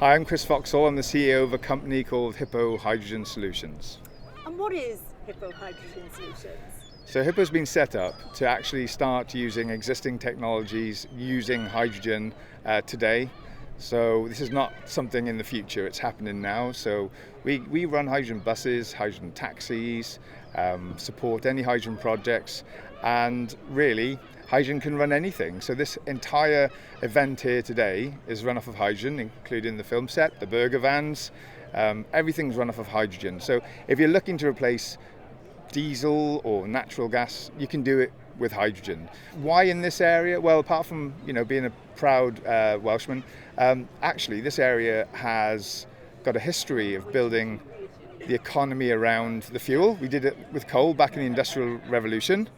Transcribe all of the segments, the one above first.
Hi, I'm Chris Foxall. I'm the CEO of a company called Hyppo Hydrogen Solutions. And what is Hyppo Hydrogen Solutions? So Hyppo's been set up to actually start using existing technologies using hydrogen today. So this is not something in the future, it's happening now. So we run hydrogen buses, hydrogen taxis, support any hydrogen projects, and really hydrogen can run anything. So this entire event here today is run off of hydrogen, including the film set, the burger vans, everything's run off of hydrogen. So if you're looking to replace diesel or natural gas, you can do it with hydrogen. Why in this area? Well, apart from being a proud Welshman, actually this area has got a history of building the economy around the fuel. We did it with coal back in the Industrial Revolution.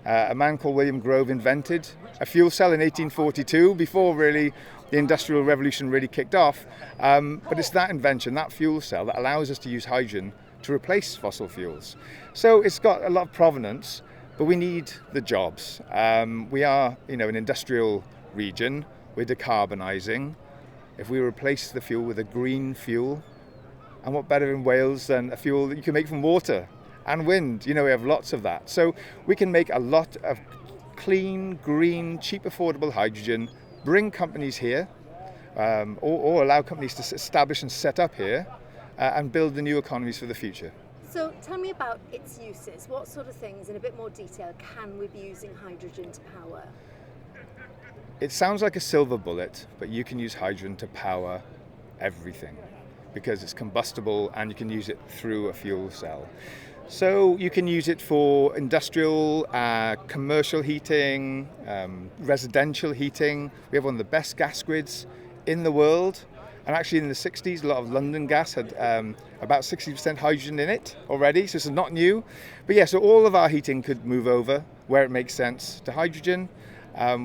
A man called William Grove invented a fuel cell in 1842, before really the Industrial Revolution really kicked off. But it's that invention, that fuel cell, that allows us to use hydrogen to replace fossil fuels. So it's got a lot of provenance, but we need the jobs. We are, an industrial region. We're decarbonising. If we replace the fuel with a green fuel, and what better in Wales than a fuel that you can make from water and wind? We have lots of that. So we can make a lot of clean, green, cheap, affordable hydrogen, bring companies here, or allow companies to establish and set up here, and build the new economies for the future. So tell me about its uses. What sort of things, in a bit more detail, can we be using hydrogen to power? It sounds like a silver bullet, but you can use hydrogen to power everything because it's combustible and you can use it through a fuel cell. So you can use it for industrial, commercial heating, residential heating. We have one of the best gas grids in the world. And actually in the 60s, a lot of London gas had about 60% hydrogen in it already, so this is not new. But yeah, so all of our heating could move over, where it makes sense, to hydrogen.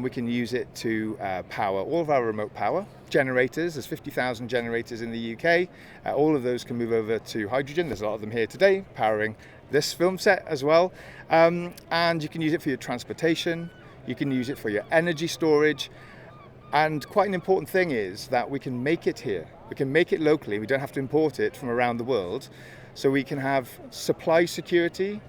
We can use it to power all of our remote power generators. There's 50,000 generators in the UK. All of those can move over to hydrogen. There's a lot of them here today, powering this film set as well. And you can use it for your transportation. You can use it for your energy storage. And quite an important thing is that we can make it here. We can make it locally. We don't have to import it from around the world. So we can have supply security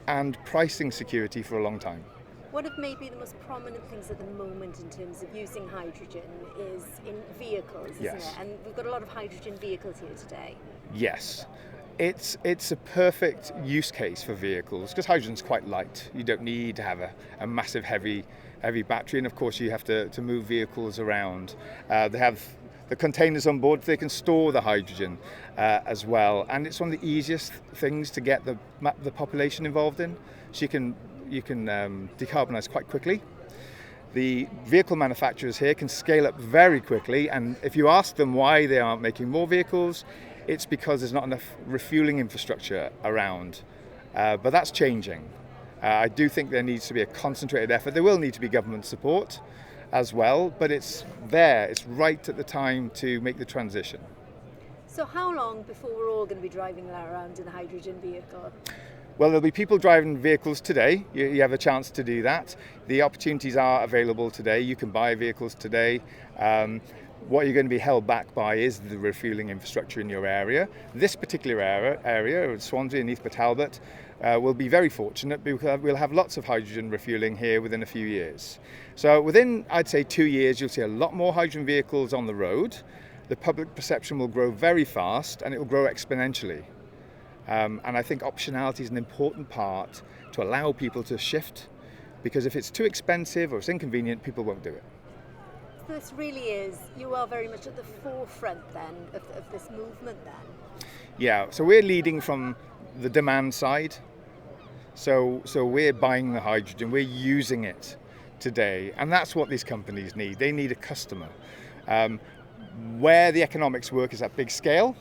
and pricing security for a long time. One of maybe the most prominent things at the moment in terms of using hydrogen is in vehicles, isn't it? And we've got a lot of hydrogen vehicles here today. Yes. It's a perfect use case for vehicles because hydrogen's quite light. You don't need to have a massive heavy battery, and of course you have to move vehicles around. They have the containers on board, they can store the hydrogen as well, and it's one of the easiest things to get the population involved in, so you can decarbonise quite quickly. The vehicle manufacturers here can scale up very quickly, and if you ask them why they aren't making more vehicles, it's because there's not enough refueling infrastructure around, but that's changing. I do think there needs to be a concentrated effort. There will need to be government support as well, but it's there. It's right at the time to make the transition. So how long before we're all going to be driving around in a hydrogen vehicle? Well, there'll be people driving vehicles today. You have a chance to do that. The opportunities are available today. You can buy vehicles today. What you're going to be held back by is the refueling infrastructure in your area. This particular area, Swansea and East Talbot, will be very fortunate because we'll have lots of hydrogen refueling here within a few years. So within, I'd say, 2 years, you'll see a lot more hydrogen vehicles on the road. The public perception will grow very fast and it will grow exponentially. And I think optionality is an important part to allow people to shift, because if it's too expensive or it's inconvenient, people won't do it. This really is, you are very much at the forefront then of this movement then. Yeah, so we're leading from the demand side. So we're buying the hydrogen, we're using it today, and that's what these companies need. They need a customer. Where the economics work is at big scale.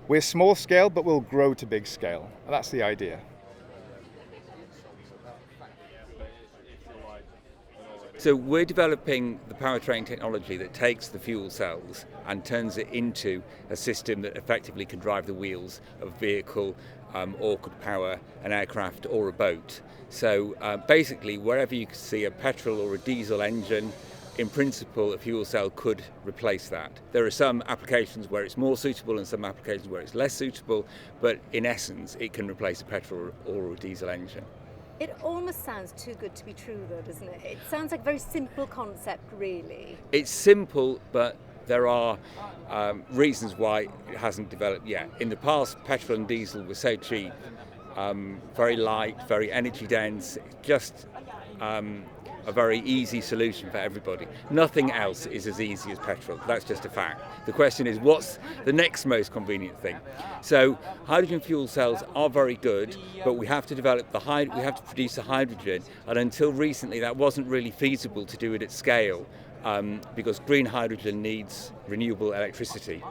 We're small scale, but we'll grow to big scale. That's the idea. So we're developing the powertrain technology that takes the fuel cells and turns it into a system that effectively can drive the wheels of a vehicle or could power an aircraft or a boat. So basically, wherever you see a petrol or a diesel engine, in principle, a fuel cell could replace that. There are some applications where it's more suitable and some applications where it's less suitable, but in essence, it can replace a petrol or a diesel engine. It almost sounds too good to be true, though, doesn't it? It sounds like a very simple concept, really. It's simple, but there are reasons why it hasn't developed yet. In the past, petrol and diesel were so cheap, very light, very energy dense, just a very easy solution for everybody. Nothing else is as easy as petrol. That's just a fact. The question is, what's the next most convenient thing? So hydrogen fuel cells are very good, but we have to develop we have to produce the hydrogen, and until recently that wasn't really feasible to do it at scale, because green hydrogen needs renewable electricity.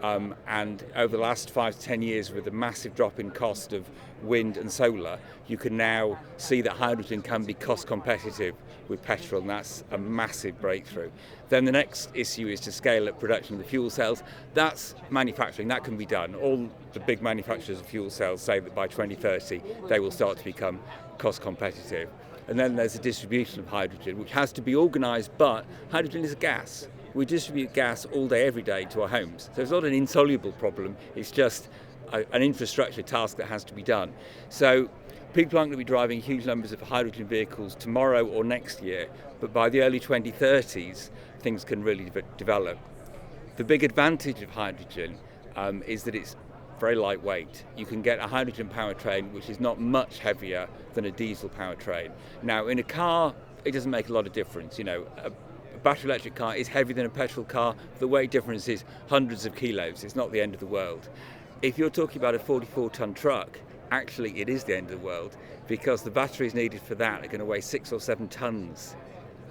And over the last 5 to 10 years, with the massive drop in cost of wind and solar, you can now see that hydrogen can be cost competitive with petrol, and that's a massive breakthrough. Then the next issue is to scale up production of the fuel cells. That's manufacturing, that can be done. All the big manufacturers of fuel cells say that by 2030 they will start to become cost competitive. And then there's the distribution of hydrogen, which has to be organised, but hydrogen is a gas. We distribute gas all day, every day to our homes. So it's not an insoluble problem, it's just an infrastructure task that has to be done. So people aren't going to be driving huge numbers of hydrogen vehicles tomorrow or next year, but by the early 2030s, things can really develop. The big advantage of hydrogen is that it's very lightweight. You can get a hydrogen powertrain which is not much heavier than a diesel powertrain. Now, in a car, it doesn't make a lot of difference. You know, a battery electric car is heavier than a petrol car. The weight difference is hundreds of kilos. It's not the end of the world. If you're talking about a 44-ton truck, actually it is the end of the world, because the batteries needed for that are going to weigh 6 or 7 tons,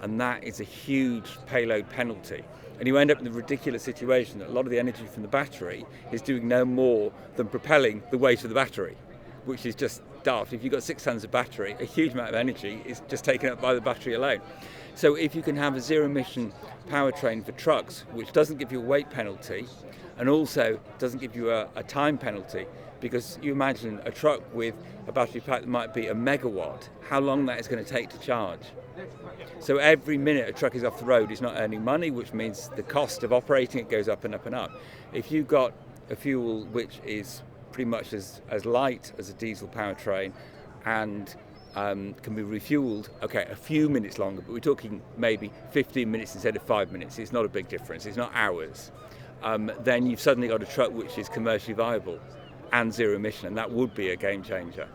and that is a huge payload penalty. And you end up in the ridiculous situation that a lot of the energy from the battery is doing no more than propelling the weight of the battery, which is just daft. If you've got 6 tons of battery, a huge amount of energy is just taken up by the battery alone. So if you can have a zero-emission powertrain for trucks, which doesn't give you a weight penalty, and also doesn't give you a time penalty, because you imagine a truck with a battery pack that might be a megawatt, how long that is going to take to charge. So every minute a truck is off the road, it's not earning money, which means the cost of operating it goes up and up and up. If you've got a fuel which is pretty much as light as a diesel powertrain and can be refueled, okay, a few minutes longer, but we're talking maybe 15 minutes instead of 5 minutes. It's not a big difference, it's not hours. Then you've suddenly got a truck which is commercially viable and zero emission, and that would be a game changer.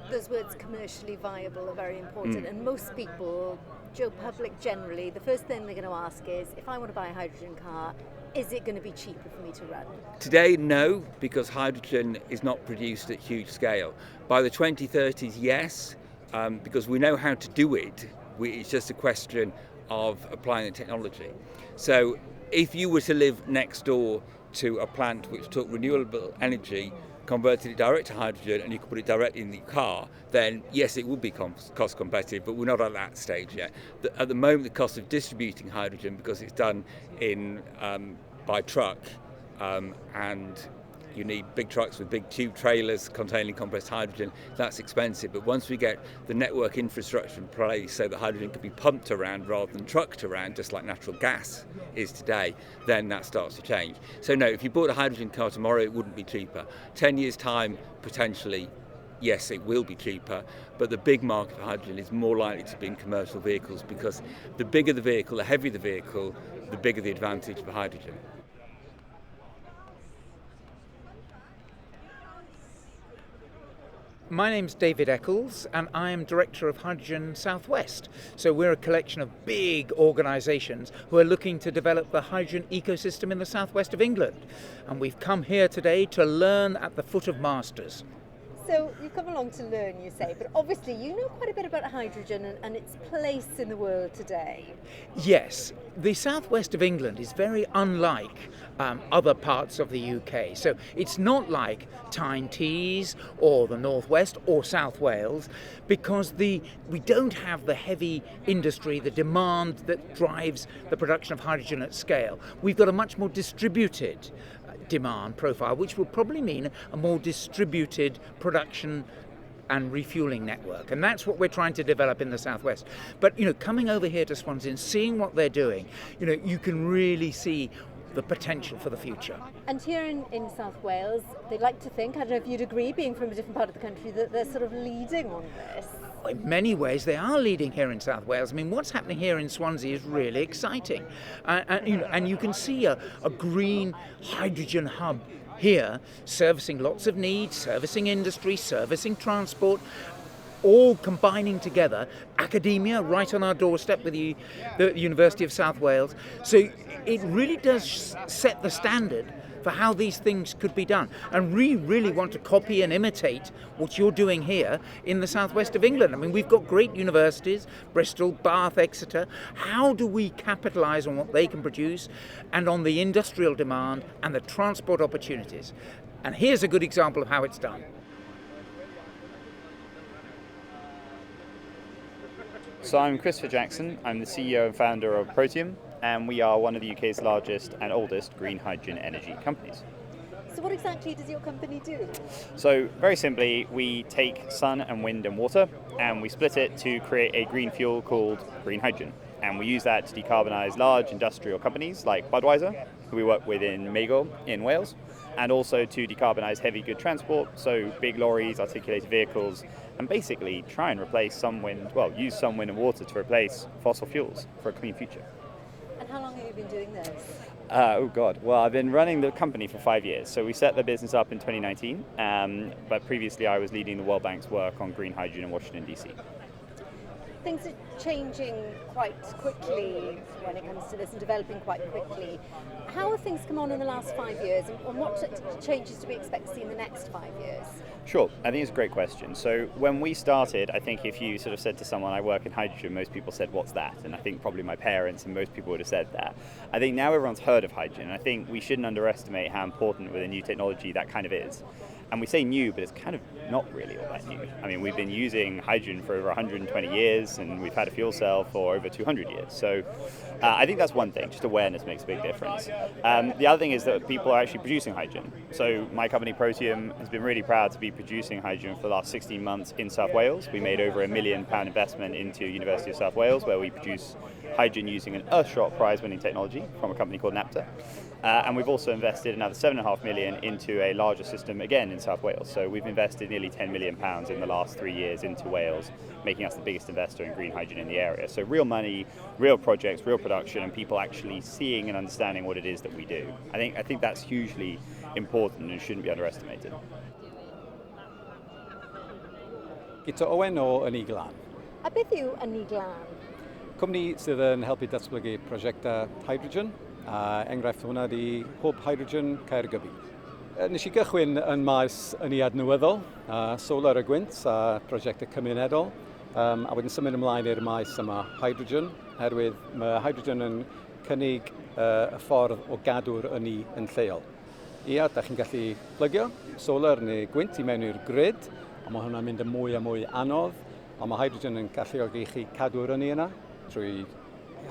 Those words, commercially viable, are very important, and most people, Joe public generally, the first thing they're going to ask is, if I want to buy a hydrogen car, is it going to be cheaper for me to run? Today, no, because hydrogen is not produced at huge scale. By the 2030s, yes, because we know how to do it. It's just a question of applying the technology. So if you were to live next door to a plant which took renewable energy, converted it direct to hydrogen, and you could put it directly in the car, then yes, it would be cost competitive, but we're not at that stage yet. At the moment, the cost of distributing hydrogen, because it's done in by truck, and you need big trucks with big tube trailers containing compressed hydrogen, that's expensive. But once we get the network infrastructure in place so that hydrogen can be pumped around rather than trucked around, just like natural gas is today, then that starts to change. So no, if you bought a hydrogen car tomorrow, it wouldn't be cheaper. 10 years' time, potentially, yes, it will be cheaper, but the big market for hydrogen is more likely to be in commercial vehicles, because the bigger the vehicle, the heavier the vehicle, the bigger the advantage for hydrogen. My name's David Eccles, and I am Director of Hydrogen Southwest. So we're a collection of big organisations who are looking to develop the hydrogen ecosystem in the southwest of England. And we've come here today to learn at the foot of masters. So you've come along to learn, you say, but obviously you know quite a bit about hydrogen and its place in the world today. Yes, the southwest of England is very unlike other parts of the UK. So it's not like Tyne Tees or the northwest or South Wales, because we don't have the heavy industry, the demand that drives the production of hydrogen at scale. We've got a much more distributed demand profile, which will probably mean a more distributed production and refueling network, and that's what we're trying to develop in the southwest. But coming over here to Swansea and seeing what they're doing, you can really see the potential for the future. And here in South Wales, they'd like to think, I don't know if you'd agree, being from a different part of the country, that they're sort of leading on this. In many ways, they are leading here in South Wales. I mean, what's happening here in Swansea is really exciting. And you can see a green hydrogen hub here, servicing lots of needs, servicing industry, servicing transport, all combining together, academia right on our doorstep with the University of South Wales. So it really does set the standard for how these things could be done. And we really want to copy and imitate what you're doing here in the southwest of England. I mean, we've got great universities, Bristol, Bath, Exeter. How do we capitalise on what they can produce and on the industrial demand and the transport opportunities? And here's a good example of how it's done. So I'm Christopher Jackson. I'm the CEO and founder of Protium, and we are one of the UK's largest and oldest green hydrogen energy companies. So what exactly does your company do? So very simply, we take sun and wind and water and we split it to create a green fuel called green hydrogen. And we use that to decarbonise large industrial companies like Budweiser, who we work with in Magor in Wales, and also to decarbonise heavy good transport, so big lorries, articulated vehicles, and basically try and replace use sun, wind and water to replace fossil fuels for a clean future. And how long have you been doing this? Well, I've been running the company for 5 years. So we set the business up in 2019, but previously I was leading the World Bank's work on green hydrogen in Washington, D.C. Things are changing quite quickly when it comes to this and developing quite quickly. How have things come on in the last 5 years, and what changes do we expect to see in the next 5 years? Sure, I think it's a great question. So when we started, I think if you sort of said to someone, I work in hydrogen, most people said, what's that? And I think probably my parents and most people would have said that. I think now everyone's heard of hydrogen, and I think we shouldn't underestimate how important with a new technology that kind of is. And we say new, but it's kind of not really all that new. I mean, we've been using hydrogen for over 120 years, and we've had a fuel cell for over 200 years. So I think that's one thing, just awareness makes a big difference. The other thing is that people are actually producing hydrogen. So my company, Protium, has been really proud to be producing hydrogen for the last 16 months in South Wales. We made over £1 million investment into University of South Wales, where we produce hydrogen using an Earthshot prize-winning technology from a company called Napta. And we've also invested another £7.5 million into a larger system, again, in South Wales. So we've invested nearly £10 million in the last 3 years into Wales, making us the biggest investor in green hydrogen in the area. So real money, real projects, real production, and people actually seeing and understanding what it is that we do. I think that's hugely important and shouldn't be underestimated. Guto Owen o Ynni Glan. A beth yw Ynni Glan? Cwmni sydd yn helpu datblygu prosiectau hydrogen. Enghraifft hwnna di Hwb Hydrogen Caergybi. Nes i gychwyn yn maes ynni adnewyddol, solar a gwynt a prosiectau cymunedol, a wedyn symud ymlaen i'r maes yma hydrogen, herwydd mae hydrogen yn cynnig y ffordd o gadw'r ynni yn lleol. Ia, da chi'n gallu plygio solar neu gwynt i mewn i'r grid, a mae hwnna'n mynd yn mwy a mwy anodd, a mae hydrogen yn galluogi chi cadw'r ynni yna trwy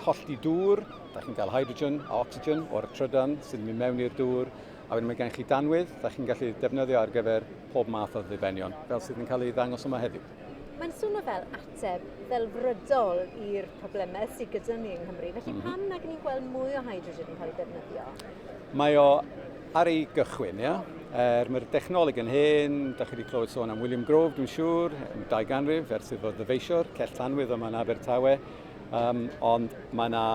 hollti dŵr. Da chi'n cael hydrogen a oxygen o'r trydan sydd yn mynd mewn i'r dŵr, a wedyn mae gen chi danwydd, da chi'n gallu defnyddio ar gyfer pob math o ddibenion, fel sydd yn cael ei ddangos yma heddiw. Mae'n swnio fel ateb ddelfrydol i'r problemau sydd gyda ni yng Nghymru. Felly pam nag ni'n gweld mwy o hydrogen yn cael ei defnyddio? Mae o ar ei gychwyn, ia. Mae'r dechnoleg yn hen, da chi wedi clywed sôn am William Grove, dwi'n siŵr, yn 2 ganrif, ers iddo ddyfeisiwr, cell tanwydd yma yn Abertawe, ond mae yna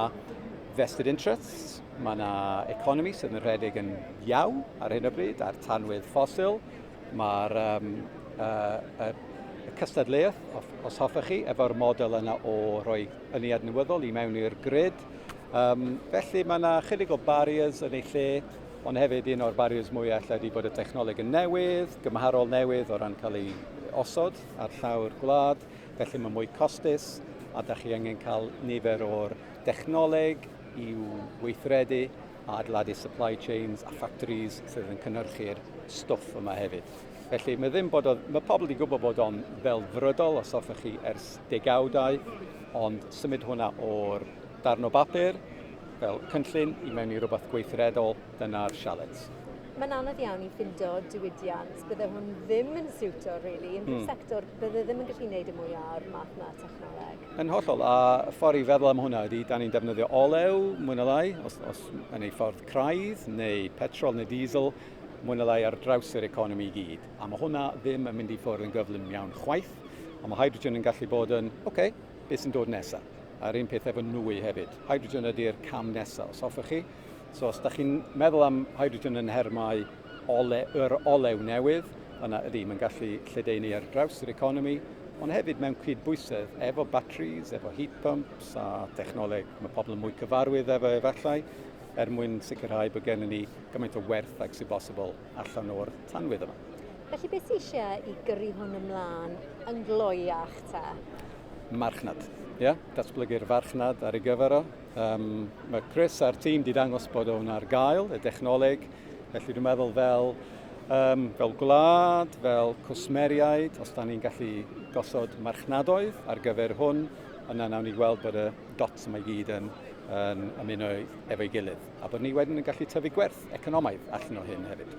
vested interests, mae yna economi sydd yn rhedeg yn iaw ar hyn o bryd, ar tanwydd ffosil. Mae'r cystadleuaeth, os hoffech chi, efo'r model yna o roi ynni adnewyddol i mewn i'r grid. Felly mae yna chydig o barriers yn ei lle, ond hefyd un o'r barriers mwyaf lle wedi bod y technoleg yn newydd, gymharol newydd o ran cael ei osod ar llawr gwlad, felly mae mwy costus, a da chi angen cael nifer o'r dechnoleg i'w weithredu a adeiladu supply chains a factories sydd yn cynhyrchu'r stwff yma hefyd. Felly mae pobl wedi gwybod bod o'n ddelfrydol os hoffech chi ers degawdau, ond symud hwnna o'r darn o bapur fel cynllun i mewn i rhywbeth gweithredol, dyna'r sialens. Mae'n anodd iawn i ffindo diwydiant, bydde hwn ddim yn siwto, really, unrhyw sector bydde ddim yn gallu gwneud y mwy o'r math yma technoleg. Yn hollol, a ffordd i feddwl am hwnna ydy, da ni'n defnyddio olew, mwy na lai, os yn ei ffordd craidd, neu petrol neu diesel, mwy na lai ar draws yr economi i gyd. A mae hwnna ddim yn mynd i ffwrdd yn gyflym iawn chwaith, a mae hydrogen yn gallu bod yn, oce, beth sy'n dod nesaf? A'r un peth efo nwy hefyd. Hydrogen ydy'r cam nesaf, os hoffech chi. So os da chi'n meddwl am hydrogen yn hermau yr olew newydd, yna ydy, mae'n gallu lledaenu ar draws yr economi, ond hefyd mewn cydbwysedd efo batteries, efo heat pumps a technoleg mae pobl yn mwy cyfarwydd efo efallai, mwyn sicrhau bod gennym ni gymaint o werth ag sy'n bosibl allan o'r tanwydd yma. Felly beth sy'n eisiau i gyrru hwn ymlaen yn gloiach te? Marchnad. Datblygu'r farchnad ar ei gyfer o. Mae Chris a'r tîm wedi dangos bod o'n ar gael, y technoleg. Felly dwi'n meddwl fel gwlad, fel cwsmeriaid, os da ni'n gallu gosod marchnadoedd ar gyfer hwn, yna nawn ni gweld bod y dots yma i gyd yn ymuno efo'i gilydd. A bod ni wedyn yn gallu tyfu gwerth economaidd allan o hyn hefyd.